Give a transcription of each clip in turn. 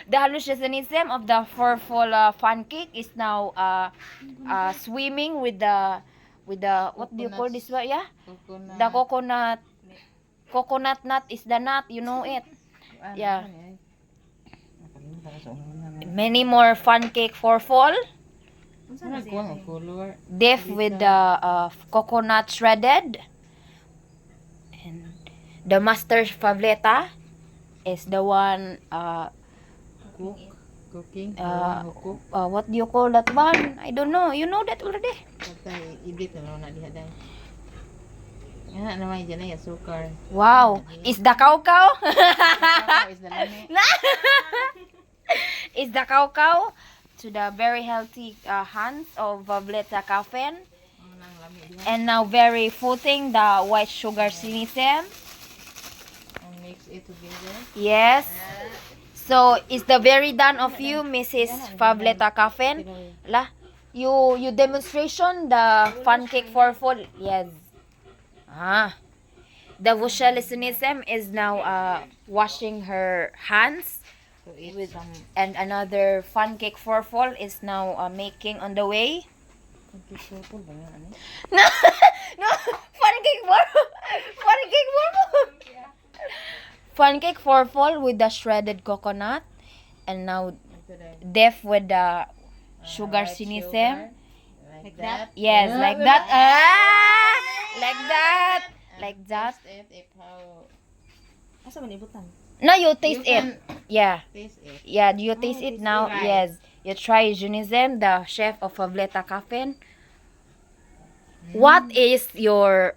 The hallucinationism of the furful fun cake is now swimming with the what do you call this one? Yeah, the coconut nut is the nut, you know it. Yeah, many more fun cake for fall. Deaf with the coconut shredded. And the master favleta is the one Cooking. what do you call that one? I don't know. You know that already. Patay, ibit na na diha day. Yan naman dyan ay sukar. Wow. Is the cow? Is the lami. Is the cow to the very healthy hands of Vavleta Cafen. Nang lami diha. And now very footing the white sugar sinisem. And mix it together. Yes. So is the very done of you, Mrs. Vavleta Cafen? La, you demonstration the fun cake for fall. Yes. The Vushalissinism is now washing her hands. So eat With, some and another fun cake for fall is now making on the way. purple ba yan ani? No, no, fun cake for fall. Fun cake for fall with the shredded coconut, and now Ito day. deaf with the sugar White sinisem. sugar. Like that. Yes, like that. Like that. Like that. Taste it if how Asa man ibutan? Now you taste you it. can Yeah. taste it. Yeah, do you taste it taste now? it, right. Yes. You try Junisem, the chef of Favleta Cafe. What is your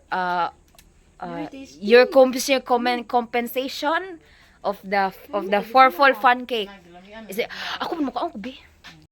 your compensation of the forfall fun cake? Naglamian. Is it ako man mukha ko be?